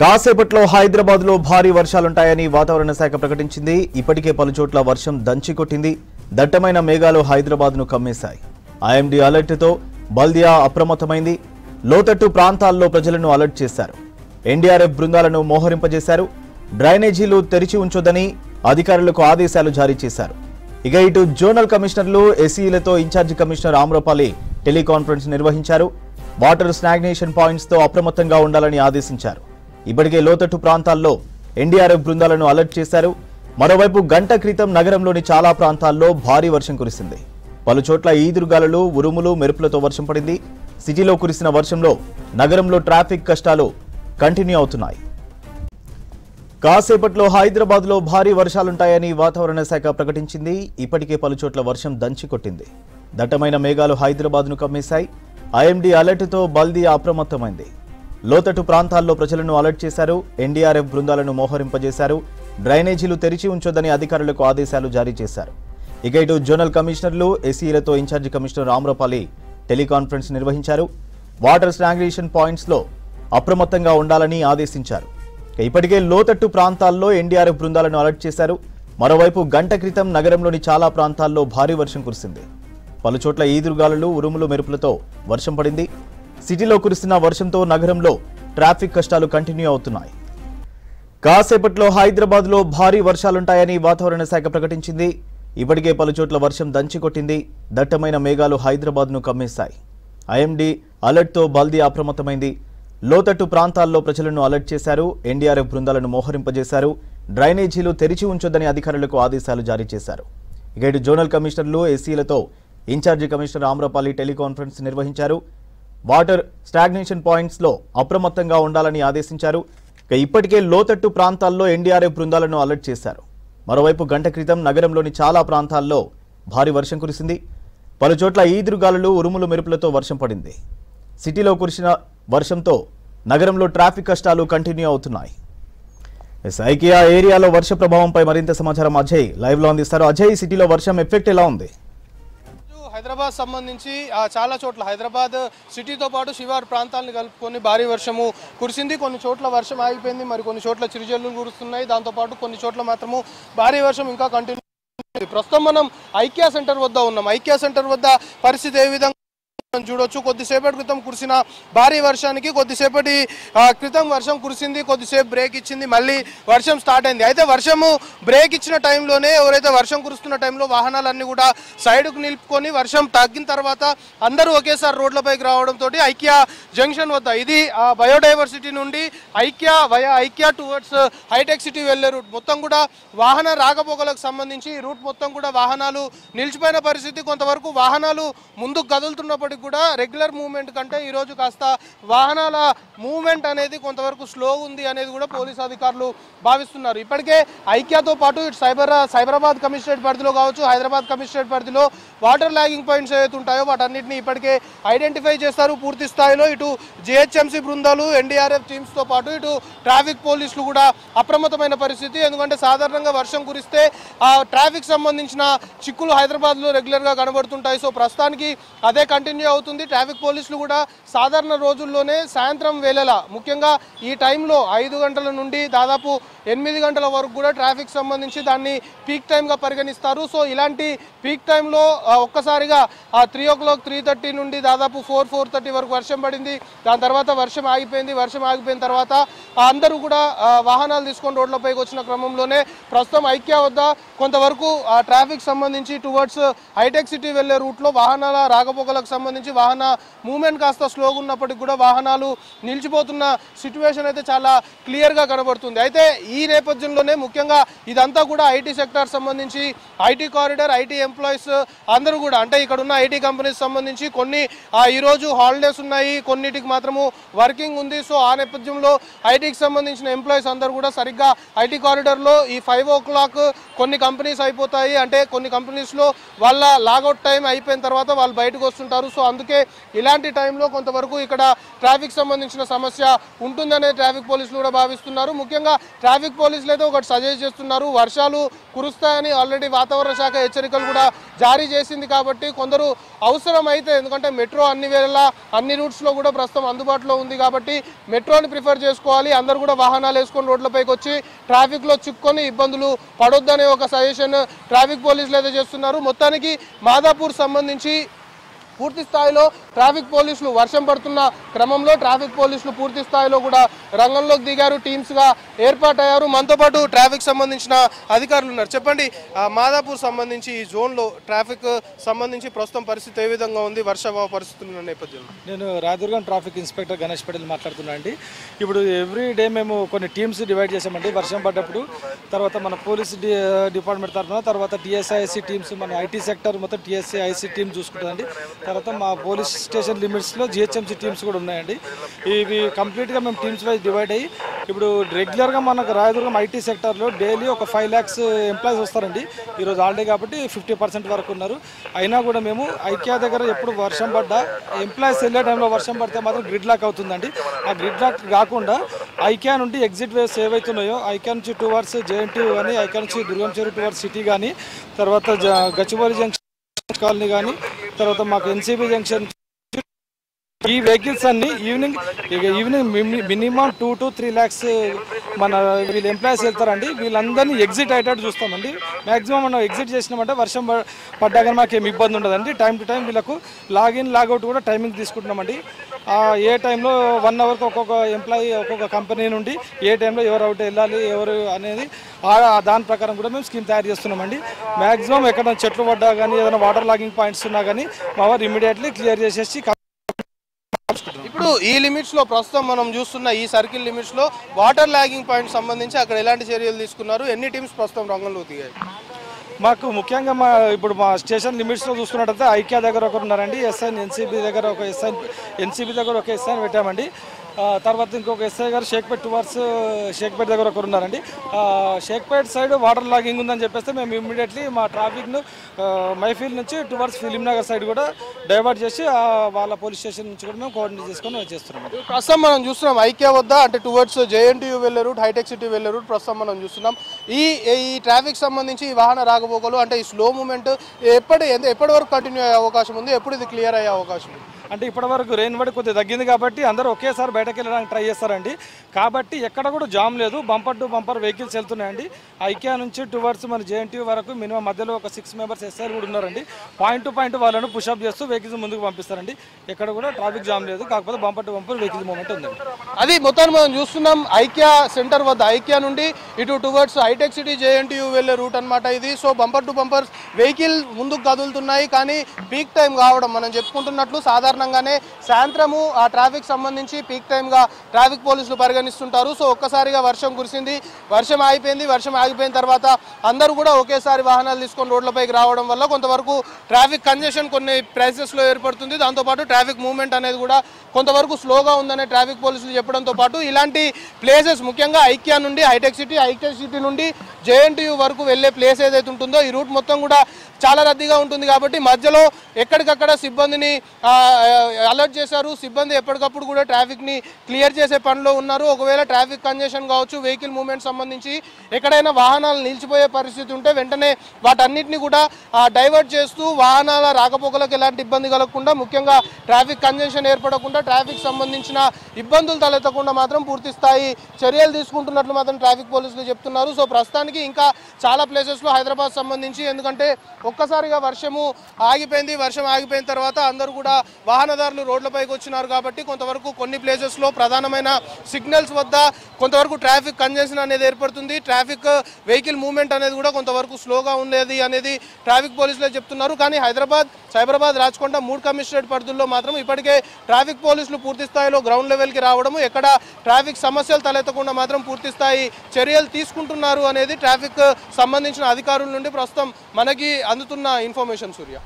కాసేపట్లో హైదరాబాద్ లో భారీ వర్షాలుంటాయని వాతావరణ శాఖ ప్రకటించింది. ఇప్పటికే పలుచోట్ల వర్షం దంచికొట్టింది. దట్టమైన మేఘాలు హైదరాబాద్ ను కమ్మేశాయి. ఐఎండీ అలర్ట్ తో బల్దియా అప్రమత్తమైంది. లోతట్టు ప్రాంతాల్లో ప్రజలను అలర్ట్ చేశారు. ఎన్డీఆర్ఎఫ్ బృందాలను మోహరింపజేశారు. డ్రైనేజీలు తెరిచి ఉంచొద్దని అధికారులకు ఆదేశాలు జారీ చేశారు. ఇక ఇటు జోనల్ కమిషనర్లు ఎస్ఈలతో ఇన్ఛార్జి కమిషనర్ ఆమ్రపాలి టెలికాన్ఫరెన్స్ నిర్వహించారు. వాటర్ స్టాగ్నేషన్ పాయింట్స్ తో అప్రమత్తంగా ఉండాలని ఆదేశించారు. ఇప్పటికే లోతట్టు ప్రాంతాల్లో ఎన్డీఆర్ఎఫ్ బృందాలను అలర్ట్ చేశారు. మరోవైపు గంట క్రితం నగరంలోని చాలా ప్రాంతాల్లో భారీ వర్షం కురిసింది. పలుచోట్ల ఈదురుగాలులు, ఉరుములు, మెరుపులతో వర్షం పడింది. సిటీలో కురిసిన వర్షంలో నగరంలో ట్రాఫిక్ కష్టాలు కంటిన్యూ అవుతున్నాయి. కాసేపట్లో హైదరాబాద్ లో భారీ వర్షాలుంటాయని వాతావరణ శాఖ ప్రకటించింది. ఇప్పటికే పలుచోట్ల వర్షం దంచికొట్టింది. దట్టమైన మేఘాలు హైదరాబాద్ ను కమ్మేశాయి. ఐఎండీ అలర్ట్ తో బల్దియా అప్రమత్తమైంది. లోతట్టు ప్రాంతాల్లో ప్రజలను అలర్ట్ చేశారు. ఎన్డీఆర్ఎఫ్ బృందాలను మోహరింపజేశారు. డ్రైనేజీలు తెరిచి ఉంచొద్దని అధికారులకు ఆదేశాలు జారీ చేశారు. ఇక ఇటు జోనల్ కమిషనర్లు ఎస్ఈలతో ఇన్ఛార్జి కమిషనర్ ఆమ్రపాలి టెలికాన్ఫరెన్స్ నిర్వహించారు. వాటర్ స్టాగ్నేషన్ పాయింట్స్ లో అప్రమత్తంగా ఉండాలని ఆదేశించారు. ఇప్పటికే లోతట్టు ప్రాంతాల్లో ఎన్డీఆర్ఎఫ్ బృందాలను అలర్ట్ చేశారు. మరోవైపు గంట క్రితం నగరంలోని చాలా ప్రాంతాల్లో భారీ వర్షం కురిసింది. పలుచోట్ల ఈదురుగాలులు, ఉరుములు, మెరుపులతో వర్షం పడింది. సిటీలో కురిసిన వర్షంతో నగరంలో ట్రాఫిక్ కష్టాలు కంటిన్యూ అవుతున్నాయి. కాసేపట్లో హైదరాబాద్ లో భారీ వర్షాలుంటాయని వాతావరణ శాఖ ప్రకటించింది. ఇప్పటికే పలుచోట్ల వర్షం దంచికొట్టింది. దట్టమైన మేఘాలు హైదరాబాద్ ను కమ్మేశాయి. ఐఎండీ అలర్ట్ తో బల్దియా అప్రమత్తమైంది. లోతట్టు ప్రాంతాల్లో ప్రజలను అలర్ట్ చేశారు. ఎన్డీఆర్ఎఫ్ బృందాలను మోహరింపజేశారు. డ్రైనేజీలు తెరిచి ఉంచొద్దని అధికారులకు ఆదేశాలు జారీ చేశారు. ఇక ఇటు జోనల్ కమిషనర్లు ఎస్సీలతో ఇన్ఛార్జి కమిషనర్ ఆమ్రపాలి టెలికాన్ఫరెన్స్ నిర్వహించారు. వాటర్ స్టాగ్నేషన్ పాయింట్స్ లో అప్రమత్తంగా ఉండాలని ఆదేశించారు. ఇప్పటికే లోతట్టు ప్రాంతాల్లో ఎన్డీఆర్ఎఫ్ బృందాలను అలర్ట్ చేశారు. మరోవైపు గంట క్రితం నగరంలోని చాలా ప్రాంతాల్లో భారీ వర్షం కురిసింది. పలుచోట్ల ఈదురుగాలులు, ఉరుములు, మెరుపులతో వర్షం పడింది. సిటీలో కురిసిన వర్షంతో నగరంలో ట్రాఫిక్ కష్టాలు కంటిన్యూ అవుతున్నాయి. ఐకియా ఏరియాలో వర్ష ప్రభావంపై మరింత సమాచారం అజయ్ లైవ్ లో అందిస్తారు. అజయ్, సిటీలో వర్షం ఎఫెక్ట్ ఎలా ఉంది? హైదరాబాద్ సంబంధించి చాలా చోట్ల హైదరాబాద్ సిటీతో పాటు శివారు ప్రాంతాలను కలుపుకొని భారీ వర్షము కురిసింది. కొన్ని చోట్ల వర్షం ఆగిపోయింది, మరి కొన్ని చోట్ల చిరుజల్లులు కురుస్తున్నాయి. దాంతోపాటు కొన్ని చోట్ల మాత్రము భారీ వర్షం ఇంకా కంటిన్యూ. ప్రస్తుతం మనం ఐకియా సెంటర్ వద్ద ఉన్నాం. ఐకియా సెంటర్ వద్ద పరిస్థితి ఏ విధంగా చూడొచ్చు. కొద్దిసేపటి క్రితం కురిసిన భారీ వర్షానికి కొద్దిసేపటి క్రితం వర్షం కురిసింది, కొద్దిసేపు బ్రేక్ ఇచ్చింది, మళ్ళీ వర్షం స్టార్ట్ అయింది. అయితే వర్షము బ్రేక్ ఇచ్చిన టైంలోనే ఎవరైతే వర్షం కురుస్తున్న టైంలో వాహనాలన్నీ కూడా సైడ్కు నిలుపుకొని వర్షం తగ్గిన తర్వాత అందరూ ఒకేసారి రోడ్లపైకి రావడంతో ఐకియా జంక్షన్ వద్ద, ఇది బయోడైవర్సిటీ నుండి ఐకియా టువర్డ్స్ హైటెక్ సిటీ వెళ్లే రూట్ మొత్తం కూడా వాహన రాకపోకలకు సంబంధించి ఈ రూట్ మొత్తం కూడా వాహనాలు నిలిచిపోయిన పరిస్థితి. కొంతవరకు వాహనాలు ముందుకు కదులుతున్నప్పటికీ కూడా రెగ్యులర్ మూవ్మెంట్ కంటే ఈరోజు కాస్త వాహనాల మూవ్మెంట్ అనేది కొంతవరకు స్లో ఉంది అనేది కూడా పోలీసు అధికారులు భావిస్తున్నారు. ఇప్పటికే ఐకియాతో పాటు ఇటు సైబరాబాద్ కమిషనరేట్ పరిధిలో కావచ్చు, హైదరాబాద్ కమిషనరేట్ పరిధిలో వాటర్ లాగింగ్ పాయింట్స్ ఏవైతే ఉంటాయో వాటన్నిటిని ఇప్పటికే ఐడెంటిఫై చేస్తారు పూర్తి స్థాయిలో. ఇటు జిహెచ్ఎంసీ బృందాలు, ఎన్డీఆర్ఎఫ్ టీమ్స్తో పాటు ఇటు ట్రాఫిక్ పోలీసులు కూడా అప్రమత్తమైన పరిస్థితి. ఎందుకంటే సాధారణంగా వర్షం కురిస్తే ట్రాఫిక్ సంబంధించిన చిక్కులు హైదరాబాద్లో రెగ్యులర్గా కనబడుతుంటాయి. సో ప్రస్తుతానికి అదే కంటిన్యూ అవుతుంది. ట్రాఫిక్ పోలీసులు కూడా సాధారణ రోజుల్లోనే సాయంత్రం వేళలా, ముఖ్యంగా ఈ టైంలో 5 గంటల నుండి దాదాపు 8 గంటల వరకు కూడా ట్రాఫిక్ సంబంధించి దాన్ని పీక్ టైంగా పరిగణిస్తారు. సో ఇలాంటి పీక్ టైంలో ఒక్కసారిగా 3 o'clock 3:30 నుండి దాదాపు 4:30 వరకు వర్షం పడింది. దాని తర్వాత వర్షం ఆగిపోయింది. వర్షం ఆగిపోయిన తర్వాత అందరూ కూడా వాహనాలు తీసుకొని రోడ్లపైకి వచ్చిన క్రమంలోనే ప్రస్తుతం ఐకియా వద్ద కొంతవరకు ట్రాఫిక్ సంబంధించి టువర్డ్స్ హైటెక్ సిటీ వెళ్లే రూట్లో వాహనాల రాకపోకలకు సంబంధించి వాహన మూవ్మెంట్ కాస్త స్లోగా ఉన్నప్పటికీ కూడా వాహనాలు నిలిచిపోతున్న సిచ్యువేషన్ అయితే చాలా క్లియర్గా కనబడుతుంది. అయితే ఈ నేపథ్యంలోనే ముఖ్యంగా ఇదంతా కూడా ఐటీ సెక్టార్ సంబంధించి ఐటీ కారిడార్, ఐటీ ఎంప్లాయీస్ అందరూ కూడా, అంటే ఇక్కడ ఉన్న ఐటీ కంపెనీస్ సంబంధించి కొన్ని ఈరోజు హాలిడేస్ ఉన్నాయి, కొన్నిటికి మాత్రము వర్కింగ్ ఉంది. సో ఆ నేపథ్యంలో ఐటీకి సంబంధించిన ఎంప్లాయీస్ అందరూ కూడా సరిగ్గా ఐటీ కారిడార్లో ఈ 5 o'clock కొన్ని కంపెనీస్ అయిపోతాయి, అంటే కొన్ని కంపెనీస్లో వాళ్ళ లాగౌట్ టైం అయిపోయిన తర్వాత వాళ్ళు బయటకు వస్తుంటారు. సో అందుకే ఇలాంటి టైంలో కొంతవరకు ఇక్కడ ట్రాఫిక్ సంబంధించిన సమస్య ఉంటుందనే ట్రాఫిక్ పోలీసులు కూడా భావిస్తున్నారు. ముఖ్యంగా ట్రాఫిక్ పోలీసులు అయితే ఒకటి సజెస్ట్ చేస్తున్నారు, వర్షాలు కురుస్తాయని ఆల్రెడీ వాతావరణ శాఖ హెచ్చరికలు కూడా జారీ చేసింది కాబట్టి కొందరు అవసరం అయితే, ఎందుకంటే మెట్రో అన్ని వేళలా అన్ని రూట్స్లో కూడా ప్రస్తుతం అందుబాటులో ఉంది కాబట్టి మెట్రోని ప్రిఫర్ చేసుకోవాలి, అందరూ కూడా వాహనాలు వేసుకొని రోడ్లపైకి వచ్చి ట్రాఫిక్లో చిక్కుకొని ఇబ్బందులు పడొద్దనే ఒక సజెషన్ ట్రాఫిక్ పోలీసులు అయితే చేస్తున్నారు. మొత్తానికి మాదాపూర్ సంబంధించి పూర్తి స్థాయిలో ట్రాఫిక్ పోలీసులు వర్షం పడుతున్న క్రమంలో ట్రాఫిక్ పోలీసులు పూర్తి స్థాయిలో కూడా రంగంలోకి దిగారు, టీమ్స్గా ఏర్పాటయ్యారు. మనతో పాటు ట్రాఫిక్ సంబంధించిన అధికారులు ఉన్నారు. చెప్పండి, మాదాపూర్ సంబంధించి ఈ జోన్లో ట్రాఫిక్ సంబంధించి ప్రస్తుతం పరిస్థితి ఏ విధంగా ఉంది వర్ష పరిస్థితుల నేపథ్యంలో? నేను రాయదుర్గం ట్రాఫిక్ ఇన్స్పెక్టర్ గణేష్ పటేల్ మాట్లాడుతున్నా అండి. ఇప్పుడు ఎవ్రీ డే మేము కొన్ని టీమ్స్ డివైడ్ చేసామండి వర్షం పడ్డప్పుడు. తర్వాత మన పోలీస్ డిపార్ట్మెంట్ తరఫున, తర్వాత టీఎస్ఐసి టీమ్స్, మన ఐటీ సెక్టర్ మొత్తం టీఎస్ఐసి టీమ్ చూసుకుంటుందండి. తర్వాత మా పోలీస్ స్టేషన్ లిమిట్స్లో జిహెచ్ఎంసీ టీమ్స్ కూడా ఉన్నాయండి. ఇవి కంప్లీట్గా మేము టీమ్స్ వైజ్ డివైడ్ అయ్యి ఇప్పుడు రెగ్యులర్గా మనకు రాయదుర్గం ఐటీ సెక్టర్లో డైలీ ఒక 5 lakhs ఎంప్లాయీస్ వస్తారండి. ఈరోజు హాలిడే కాబట్టి 50% వరకు ఉన్నారు. అయినా కూడా మేము ఐక్యా దగ్గర ఎప్పుడు వర్షం పడ్డా ఎంప్లాయీస్ వెళ్ళే టైంలో వర్షం పడితే మాత్రం గ్రిడ్ లాక్ అవుతుందండి. ఆ గ్రిడ్ లాక్ కాకుండా ఐక్యా నుండి ఎగ్జిట్ వేస్ ఏవైతున్నాయో ఐక్యా నుంచి టువర్డ్స్ జేఎన్టీ కానీ, ఐక్యా నుంచి దుర్గం చెరువు టువర్డ్స్ సిటీ కానీ, తర్వాత గచ్చిబౌలి జంక్షన్ కాలనీ కానీ, తర్వాత మాకు ఎన్సీబీ జంక్షన్, ఈ వెహికల్స్ అన్ని ఈవినింగ్ మినిమం 2 to 3 lakhs మన వీళ్ళు ఎంప్లాయీస్ వెళ్తారండి. వీళ్ళందరినీ ఎగ్జిట్ అయ్యేటట్టు చూస్తామండి. మ్యాక్సిమం మనం ఎగ్జిట్ చేసినామంటే వర్షం పడ్డాక మాకు ఏమి ఇబ్బంది ఉండదండి. టైం టు టైం వీళ్ళకు లాగిన్ లాగౌట్ కూడా టైమింగ్ తీసుకుంటున్నామండి. ఏ టైంలో 1 hourకి ఒక్కొక్క ఎంప్లాయీ ఒక్కొక్క కంపెనీ నుండి ఏ టైంలో ఎవరు అవుట్ వెళ్ళాలి ఎవరు అనేది దాని ప్రకారం కూడా మేము స్కీమ్ తయారు చేస్తున్నామండి. మ్యాక్సిమం ఎక్కడ చెట్లు పడ్డా కానీ ఏదైనా వాటర్ లాగింగ్ పాయింట్స్ ఉన్నా కానీ మా వారు ఇమీడియట్లీ క్లియర్ చేసేసి. ఇప్పుడు ఈ లిమిట్స్ లో ప్రస్తుతం మనం చూస్తున్న ఈ సర్కిల్ లిమిట్స్ లో వాటర్ లాగింగ్ పాయింట్ సంబంధించి అక్కడ ఎలాంటి చర్యలు తీసుకున్నారు, ఎన్ని టీమ్స్ ప్రస్తుతం రంగంలో దిగాయి? మాకు ముఖ్యంగా ఇప్పుడు మా స్టేషన్ లిమిట్స్లో చూసుకున్నట్టయితే ఐక్యా దగ్గర ఒకరు ఉన్నారండి, ఎన్సీబీ దగ్గర ఒక ఎస్ఐని పెట్టామండి. తర్వాత ఇంకొక ఎస్ఐ గారు షేక్పేట్ టువర్డ్స్ షేక్పేట్ దగ్గర ఒకరు ఉన్నారండి. షేక్పేట్ సైడ్ వాటర్ లాగింగ్ ఉందని చెప్పేస్తే మేము ఇమ్మీడియట్లీ మా ట్రాఫిక్ను మైఫీల్ నుంచి టువర్డ్స్ ఫిలిం నగర్ సైడ్ కూడా డైవర్ట్ చేసి వాళ్ళ పోలీస్ స్టేషన్ నుంచి కూడా మేము కోఆర్డినేట్ చేసుకొని చేస్తున్నాం. ప్రస్తుతం మనం చూస్తున్నాం ఐక్యా వద్ద అంటే టువర్డ్స్ జేఎన్టీయూ వెళ్ళే రూట్, హైటెక్ సిటీ వెళ్ళే రూట్ ప్రస్తుతం మనం చూస్తున్నాం. ఈ ట్రాఫిక్ సంబంధించి ఈ వాహన రాకపోకలు అంటే ఈ స్లో మూమెంట్ ఎప్పటి వరకు కంటిన్యూ అయ్యే అవకాశం ఉంది, ఎప్పుడు ఇది క్లియర్ అయ్యే అవకాశం ఉంది? అంటే ఇప్పటివరకు రెయిన్ పడి కొద్దిగా తగ్గింది కాబట్టి అందరూ ఒకేసారి బయటకు వెళ్ళడానికి ట్రై చేస్తారండి. కాబట్టి ఎక్కడ కూడా జామ్ లేదు, బంపర్ టు బంపర్ వెహికల్స్ వెళ్తున్నాయండి. ఐక్యా నుంచి టువర్డ్స్ మన జేఎన్టీయూ వరకు మినిమం మధ్యలో ఒక 6 members ఎస్ఐలు కూడా ఉన్నారండి. పాయింట్ టు పాయింట్ వాళ్ళను పుషప్ చేస్తూ వెహికల్స్ ముందుకు పంపిస్తారండి. ఎక్కడ కూడా ట్రాఫిక్ జామ్ లేదు, కాకపోతే bumper to bumper vehicle movement ఉందండి. అది మొత్తాన్ని మనం చూస్తున్నాం ఐక్యా సెంటర్ వద్ద, ఐక్యా నుండి ఇటు టువర్డ్స్ హైటెక్ సిటీ జేఎన్టీయూ వెళ్ళే రూట్ అనమాట ఇది. So bumper to bumper vehicle ముందుకు కదులుతున్నాయి. కానీ పీక్ టైం కావడం మనం చెప్పుకుంటున్నట్లు సాధారణంగానే సాయంత్రము ఆ ట్రాఫిక్ సంబంధించి పీక్ టైంగా ట్రాఫిక్ పోలీసులు పరిగణిస్తుంటారు. సో ఒక్కసారిగా వర్షం కురిసింది, వర్షం ఆగిపోయింది. వర్షం ఆగిపోయిన తర్వాత అందరూ కూడా ఒకేసారి వాహనాలు తీసుకొని రోడ్లపైకి రావడం వల్ల కొంతవరకు ట్రాఫిక్ కంజెషన్ కొన్ని ప్లేసెస్లో ఏర్పడుతుంది. దాంతోపాటు ట్రాఫిక్ మూవ్మెంట్ అనేది కూడా కొంతవరకు స్లోగా ఉందనే ట్రాఫిక్ పోలీసులు చెప్పడంతో పాటు ఇలాంటి ప్లేసెస్ ముఖ్యంగా ఐక్యా నుండి హైటెక్ సిటీ నుండి జేఎన్టీయూ వరకు వెళ్ళే ప్లేస్ ఏదైతే ఉంటుందో ఈ రూట్ మొత్తం కూడా చాలా రద్దీగా ఉంటుంది. కాబట్టి మధ్యలో ఎక్కడికక్కడ సిబ్బందిని అలర్ట్ చేశారు. సిబ్బంది ఎప్పటికప్పుడు కూడా ట్రాఫిక్ని క్లియర్ చేసే పనిలో ఉన్నారు. ఒకవేళ ట్రాఫిక్ కంజెషన్ కావచ్చు, వెహికల్ మూవ్మెంట్ సంబంధించి ఎక్కడైనా వాహనాలు నిలిచిపోయే పరిస్థితి ఉంటే వెంటనే వాటన్నిటిని కూడా డైవర్ట్ చేస్తూ వాహనాల రాకపోకలకు ఎలాంటి ఇబ్బంది కలగకుండా, ముఖ్యంగా ట్రాఫిక్ కంజెషన్ ఏర్పడకుండా, ట్రాఫిక్ సంబంధించిన ఇబ్బందులు తలెత్తకుండా మాత్రం పూర్తి స్థాయి చర్యలు తీసుకుంటున్నట్లు మాత్రం ట్రాఫిక్ పోలీసులు చెప్తున్నారు. సో ప్రస్తుతానికి ఇంకా చాలా ప్లేసెస్లో హైదరాబాద్ సంబంధించి, ఎందుకంటే ఒక్కసారిగా వర్షము ఆగిపోయింది, వర్షం ఆగిపోయిన తర్వాత అందరూ కూడా వాహనదారులు రోడ్లపైకి వచ్చినారు కాబట్టి కొంతవరకు కొన్ని ప్లేసెస్లో ప్రధానమైన సిగ్నల్స్ వద్ద కొంతవరకు ట్రాఫిక్ కంజెషన్ అనేది ఏర్పడుతుంది. ట్రాఫిక్ వెహికల్ మూవ్మెంట్ అనేది కూడా కొంతవరకు స్లోగా ఉండేది అనేది ట్రాఫిక్ పోలీసులే చెప్తున్నారు. కానీ హైదరాబాద్, సైబరాబాద్, రాచకొండ 3 కమిషనరేట్ పరిధుల్లో మాత్రం ఇప్పటికే ట్రాఫిక్ పోలీసులు పూర్తి స్థాయిలో గ్రౌండ్ లెవెల్కి రావడము, ఎక్కడ ట్రాఫిక్ సమస్యలు తలెత్తకుండా మాత్రం పూర్తి స్థాయి చర్యలు తీసుకుంటున్నారు అనేది ట్రాఫిక్ సంబంధించిన అధికారుల నుండి ప్రస్తుతం మనకి అందుతున్న ఇన్ఫర్మేషన్. సూర్య.